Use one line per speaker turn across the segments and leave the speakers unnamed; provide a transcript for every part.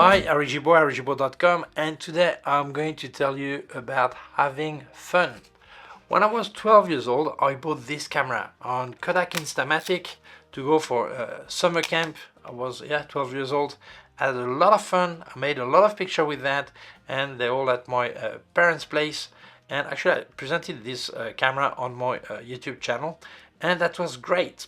Hi, arigibaud.com, and today I'm going to tell you about having fun. When I was 12 years old, I bought this camera on Kodak Instamatic to go for a summer camp. I was 12 years old. I had a lot of fun. I made a lot of pictures with that, and they're all at my parents' place. And actually, I presented this camera on my YouTube channel, and that was great.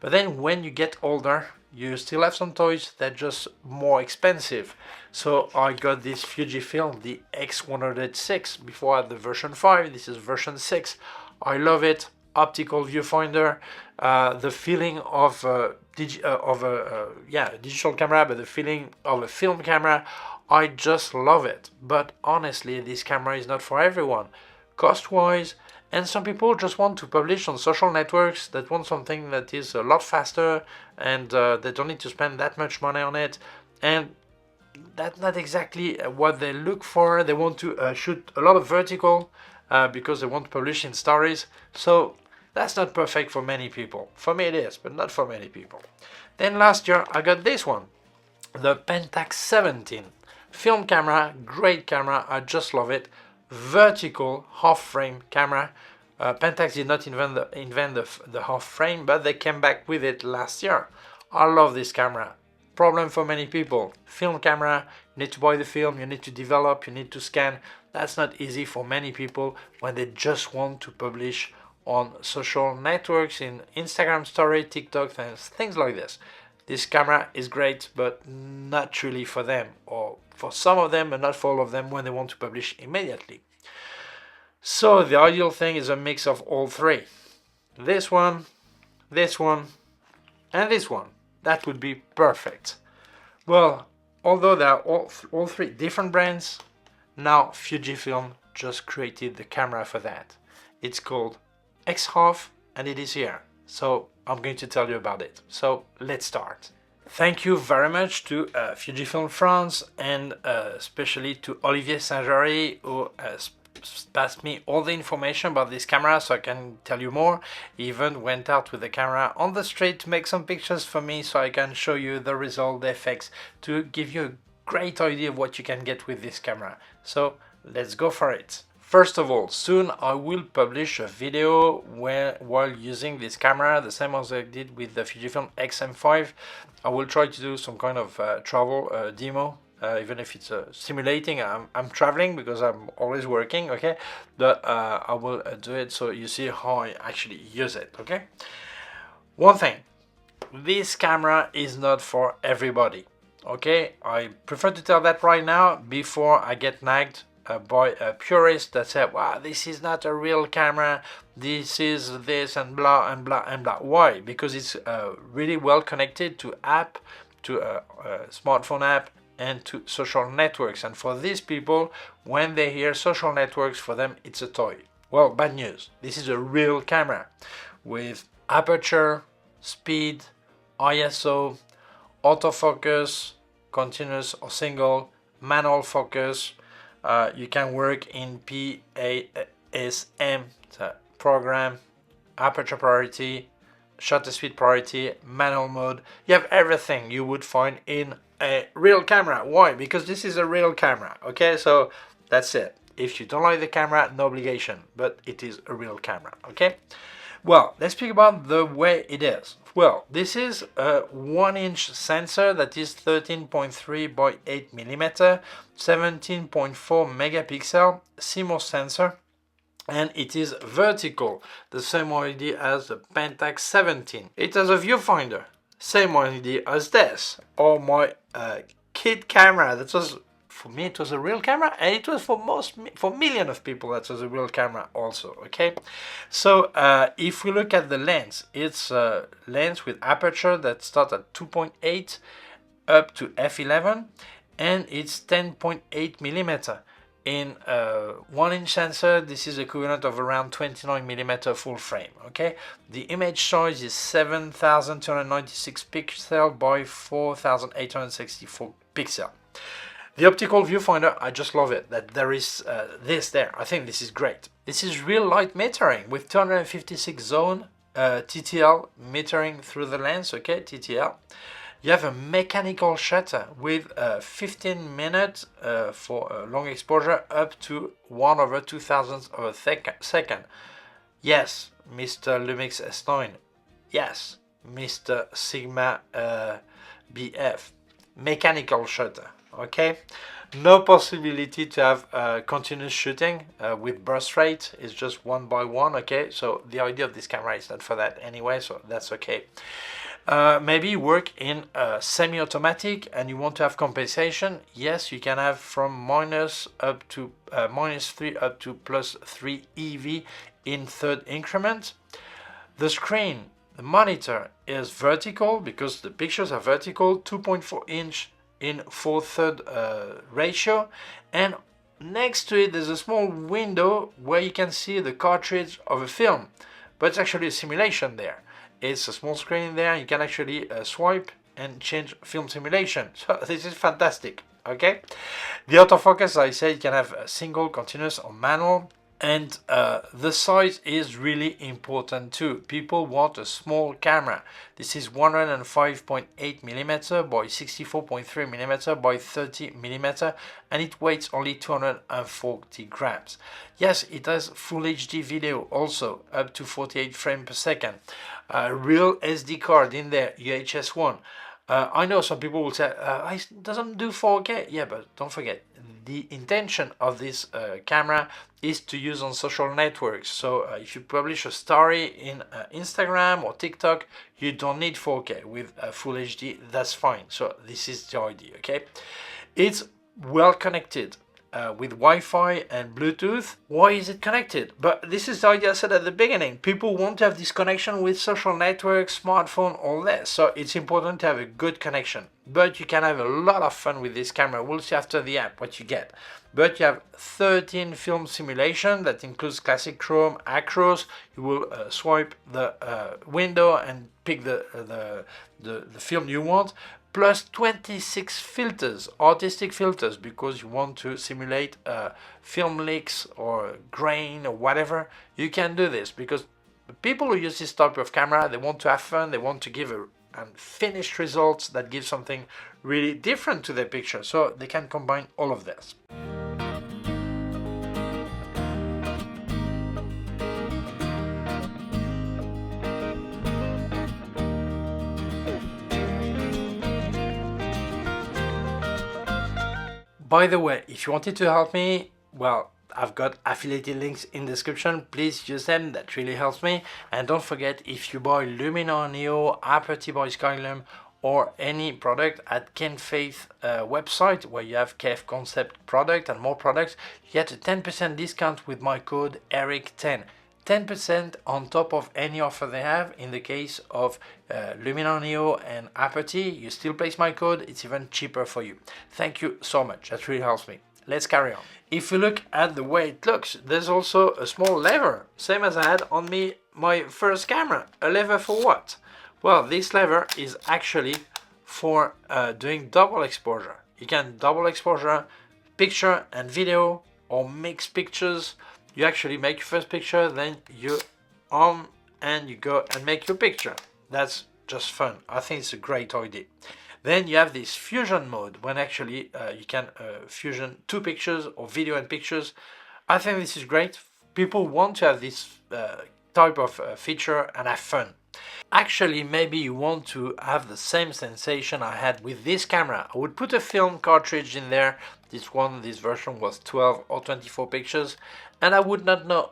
But then when you get older, you still have some toys that are just more expensive. So I got this Fujifilm, the X106. Before I had the version 5, this is version 6. I love it. Optical viewfinder, the feeling of a digital camera, but the feeling of a film camera, I just love it. But honestly, this camera is not for everyone, cost-wise. And some people just want to publish on social networks that want something that is a lot faster and they don't need to spend that much money on it. And that's not exactly what they look for. They want to shoot a lot of vertical because they want to publish in stories. So that's not perfect for many people. For me it is, but not for many people. Then last year I got this one, the Pentax 17. Film camera, great camera, I just love it. Vertical half frame camera. Pentax did not invent the half frame, but they came back with it last year. I love this camera. Problem for many people, film camera, you need to buy the film, you need to develop, you need to scan. That's not easy for many people when they just want to publish on social networks, in Instagram story, TikTok, things like this. This camera is great, but not really for them, or for some of them, but not for all of them when they want to publish immediately. So the ideal thing is a mix of all three. This one, and this one. That would be perfect. Well, although they are all three different brands, now Fujifilm just created the camera for that. It's called X-Half, and it is here. So I'm going to tell you about it. So let's start. Thank you very much to Fujifilm France, and especially to Olivier Saint-Jory, who passed me all the information about this camera so I can tell you more. He even went out with the camera on the street to make some pictures for me so I can show you the result, the effects, to give you a great idea of what you can get with this camera. So let's go for it. First of all, soon I will publish a video while using this camera, the same as I did with the Fujifilm X-M5. I will try to do some kind of travel demo, even if it's simulating. I'm traveling because I'm always working, okay? But I will do it so you see how I actually use it, okay? One thing, this camera is not for everybody, okay? I prefer to tell that right now before I get nagged by a purist that said, wow, this is not a real camera, this is this and blah and blah and blah. Why? Because it's really well connected to app, to a smartphone app, and to social networks. And for these people, when they hear social networks, for them it's a toy. Well, bad news. This is a real camera with aperture, speed, ISO, autofocus, continuous or single, manual focus. You can work in PASM, program, aperture priority, shutter speed priority, manual mode. You have everything you would find in a real camera. Why? Because this is a real camera, okay? So that's it. If you don't like the camera, no obligation, but it is a real camera, okay? Well, let's speak about the way it is. Well, this is a 1-inch sensor that is 13.3 by 8 mm, 17.4 megapixel CMOS sensor, and it is vertical, the same idea as the Pentax 17. It has a viewfinder, same idea as this, or my kid camera. That was, for me it was a real camera, and it was for millions of people that was a real camera also, okay? So if we look at the lens, it's a lens with aperture that starts at 2.8 up to f11, and it's 10.8 millimeter. In a 1-inch sensor, this is equivalent of around 29 millimeter full frame, okay? The image size is 7,296 pixel by 4,864 pixel. The optical viewfinder, I just love it, that there is this there. I think this is great. This is real light metering with 256 zone TTL metering through the lens, okay, TTL. You have a mechanical shutter with 15 minutes for a long exposure up to 1/2000th of a second. Yes, Mr. Lumix S9. Yes, Mr. Sigma BF. Mechanical shutter, okay? No possibility to have continuous shooting with burst rate. It's just 1 by 1, okay? So the idea of this camera is not for that anyway, so that's okay. Maybe you work in semi-automatic and you want to have compensation. Yes, you can have from minus up to -3 up to +3 EV in third increment. The screen, the monitor is vertical because the pictures are vertical, 2.4 inch in 4/3 ratio, and next to it there's a small window where you can see the cartridge of a film, but it's actually a simulation there. It's a small screen there, you can actually swipe and change film simulation. So this is fantastic, okay? The autofocus, as I said, you can have a single, continuous or manual. And the size is really important too. People want a small camera. This is 105.8mm by 64.3mm by 30mm, and it weighs only 240 grams. Yes, it has full HD video also, up to 48 frames per second. Real SD card in there, UHS 1. I know some people will say, it doesn't do 4K. Yeah, but don't forget, the intention of this camera is to use on social networks. So if you publish a story in Instagram or TikTok, you don't need 4K. With full HD, that's fine. So this is the idea, okay? It's well connected. With Wi-Fi and Bluetooth. Why is it connected? But this is the idea I said at the beginning. People want to have this connection with social networks, smartphone, all that. So it's important to have a good connection. But you can have a lot of fun with this camera. We'll see after the app what you get. But you have 13 film simulation that includes classic chrome, acros. You will swipe the window and pick the film you want. Plus 26 filters, artistic filters, because you want to simulate film leaks or grain or whatever. You can do this because the people who use this type of camera, they want to have fun, they want to give a finished results that give something really different to their picture. So they can combine all of this. By the way, if you wanted to help me, well, I've got affiliated links in the description. Please use them, that really helps me. And don't forget, if you buy Luminar Neo, Aperty by Skylum, or any product at K&F website, where you have K&F Concept product and more products, you get a 10% discount with my code ERIC10. 10% on top of any offer they have. In the case of Luminar Neo and Aperty, you still place my code, it's even cheaper for you. Thank you so much, that really helps me. Let's carry on. If you look at the way it looks, there's also a small lever, same as I had on my first camera. A lever for what? Well, this lever is actually for doing double exposure. You can double exposure picture and video, or mix pictures. You actually make your first picture, then you and you go and make your picture. That's just fun. I think it's a great idea. Then you have this fusion mode, when actually you can fusion two pictures or video and pictures. I think this is great. People want to have this type of feature and have fun. Actually, maybe you want to have the same sensation I had with this camera. I would put a film cartridge in there. This version was 12 or 24 pictures, and I would not know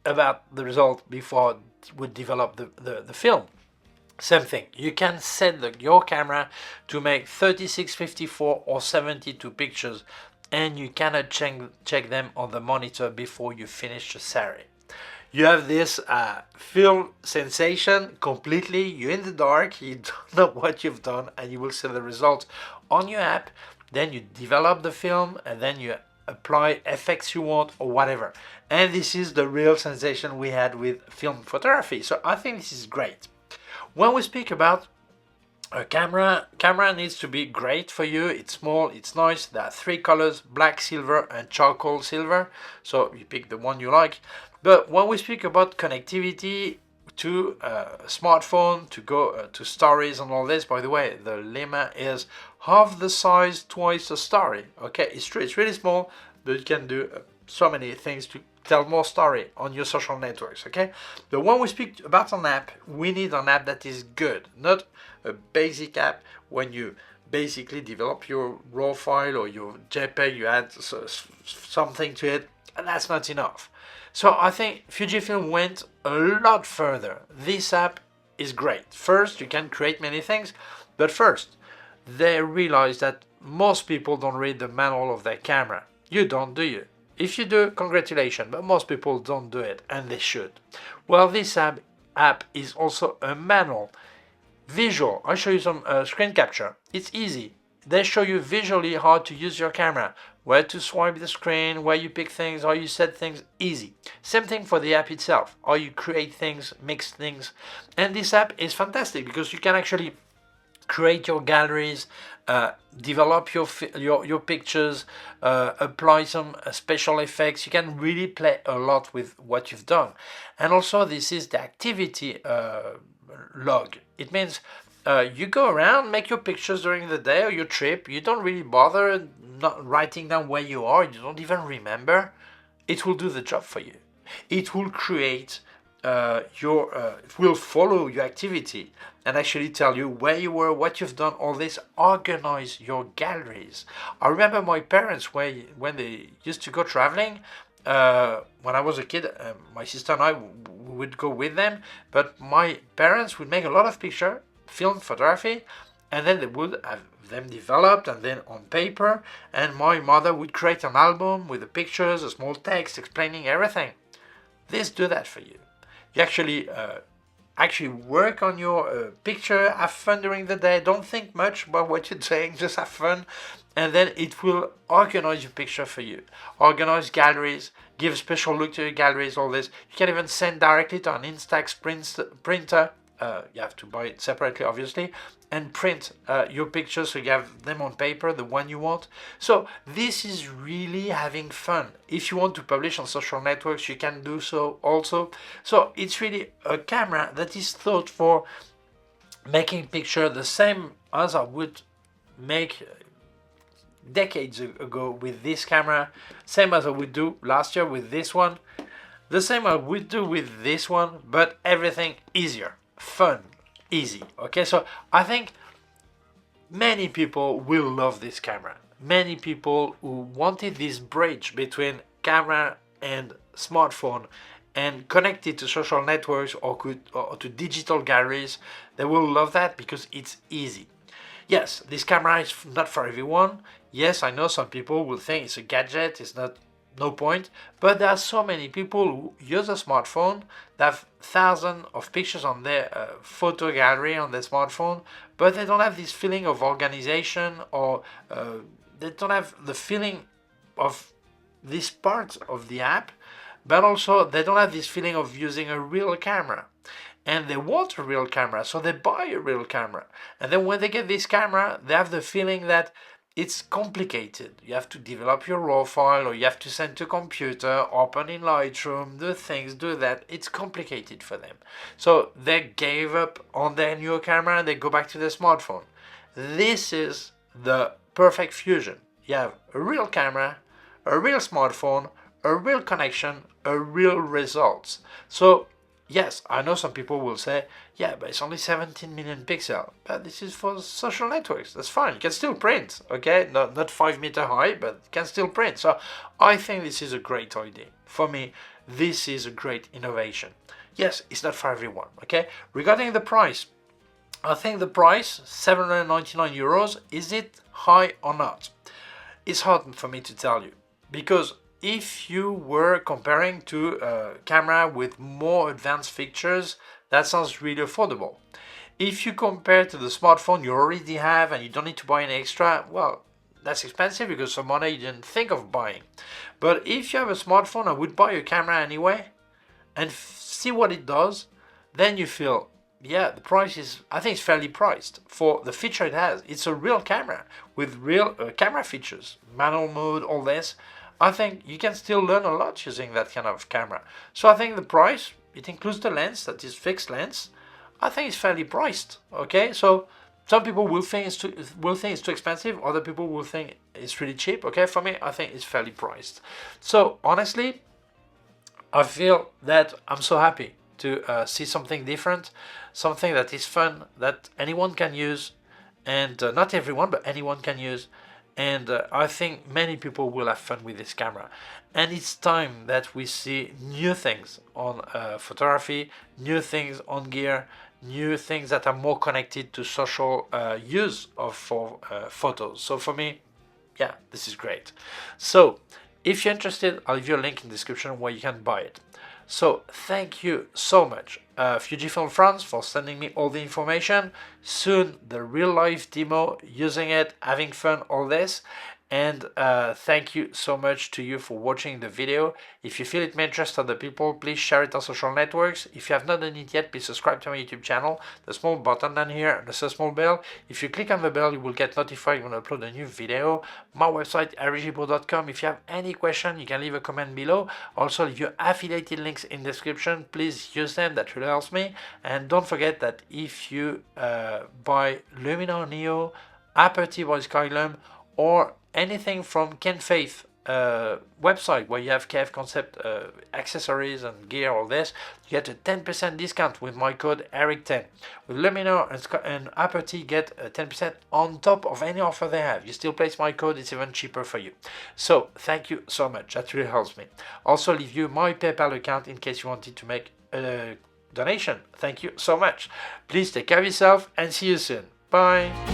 about the result before I would develop the film. Same thing, you can set your camera to make 36, 54 or 72 pictures, and you cannot check them on the monitor before you finish the series. You have this film sensation completely. You're in the dark, you don't know what you've done, and you will see the result on your app. Then you develop the film, and then you apply effects you want or whatever. And this is the real sensation we had with film photography. So I think this is great. When we speak about a camera needs to be great for you. It's small, it's nice. There are three colors: black, silver, and charcoal silver. So you pick the one you like. But when we speak about connectivity, to a smartphone, to go to stories and all this. By the way, the Lima is half the size, twice the story. Okay, it's true, it's really small, but you can do so many things to tell more story on your social networks. Okay, but when we speak about an app, we need an app that is good, not a basic app. When you basically develop your raw file or your JPEG, you add something to it, and that's not enough. So I think Fujifilm went a lot further. This app is great. First, you can create many things, but first, they realized that most people don't read the manual of their camera. You don't, do you? If you do, congratulations, but most people don't do it, and they should. Well, this app is also a manual. Visual. I'll show you some screen capture. It's easy. They show you visually how to use your camera, where to swipe the screen, where you pick things, how you set things. Easy. Same thing for the app itself, how you create things, mix things. And this app is fantastic because you can actually create your galleries, develop your pictures, apply some special effects. You can really play a lot with what you've done. And also this is the activity log. It means you go around, make your pictures during the day or your trip. You don't really bother not writing down where you are. You don't even remember. It will do the job for you. It will create it will follow your activity and actually tell you where you were, what you've done, all this. Organize your galleries. I remember my parents when they used to go traveling. When I was a kid, my sister and I would go with them, but my parents would make a lot of pictures, film photography, and then they would have them developed and then on paper, and my mother would create an album with the pictures, a small text explaining everything. This do that for you. You actually work on your picture, have fun during the day, don't think much about what you're saying, just have fun, and then it will organize your picture for you. Organize galleries, give a special look to your galleries, all this. You can even send directly to an Instax printer. You have to buy it separately, obviously, and print your pictures so you have them on paper, the one you want. So this is really having fun. If you want to publish on social networks, you can do so also. So it's really a camera that is thought for making picture the same as I would make decades ago with this camera, same as I would do last year with this one, the same I would do with this one, but everything easier, fun, easy. Okay, so I think many people will love this camera. Many people who wanted this bridge between camera and smartphone and connected to social networks or to digital galleries, they will love that because it's easy. Yes, this camera is not for everyone. Yes, I know some people will think it's a gadget, it's no point, but there are so many people who use a smartphone that have thousands of pictures on their photo gallery on their smartphone, but they don't have this feeling of organization, or they don't have the feeling of this part of the app, but also they don't have this feeling of using a real camera. And they want a real camera, so they buy a real camera. And then when they get this camera, they have the feeling that it's complicated. You have to develop your raw file, or you have to send to computer, open in Lightroom, do things, do that. It's complicated for them. So they gave up on their new camera and they go back to their smartphone. This is the perfect fusion. You have a real camera, a real smartphone, a real connection, a real results. So yes, I know some people will say, yeah, but it's only 17 million pixels. But this is for social networks. That's fine. You can still print, okay? Not 5 meter high, but you can still print. So I think this is a great idea. For me, this is a great innovation. Yes, it's not for everyone, okay? Regarding the price, I think the price, 799 euros, is it high or not? It's hard for me to tell you, because if you were comparing to a camera with more advanced features, that sounds really affordable. If you compare to the smartphone you already have and you don't need to buy any extra, well, that's expensive because some money you didn't think of buying. But if you have a smartphone, I would buy a camera anyway and see what it does. Then you feel, yeah, the price is, I think it's fairly priced for the feature it has. It's a real camera with real camera features, manual mode, all this. I think you can still learn a lot using that kind of camera. So I think the price, it includes the lens, that is fixed lens. I think it's fairly priced. Okay, so some people will think it's too expensive. Other people will think it's really cheap. Okay, for me, I think it's fairly priced. So honestly, I feel that I'm so happy to see something different, something that is fun, that anyone can use, and not everyone, but anyone can use. And I think many people will have fun with this camera. And it's time that we see new things on photography, new things on gear, new things that are more connected to social use of photos. So for me, yeah, this is great. So if you're interested, I'll leave you a link in the description where you can buy it. So thank you so much, Fujifilm France, for sending me all the information. Soon the real life demo, using it, having fun, all this. And thank you so much to you for watching the video. If you feel it may interest other people, please share it on social networks. If you have not done it yet, please subscribe to my YouTube channel. The small button down here, and the small bell. If you click on the bell, you will get notified when I upload a new video. My website, gibaud.com. If you have any question, you can leave a comment below. Also, leave your affiliated links in the description. Please use them, that really helps me. And don't forget that if you buy Luminar Neo, Aperty by Skylum, or anything from K&F website where you have K&F Concept accessories and gear, all this, you get a 10% discount with my code ERIC10. With Luminar and Aperty, get a 10% on top of any offer they have. You still place my code, it's even cheaper for you. So thank you so much, that really helps me. Also leave you my PayPal account in case you wanted to make a donation. Thank you so much. Please take care of yourself and see you soon. Bye.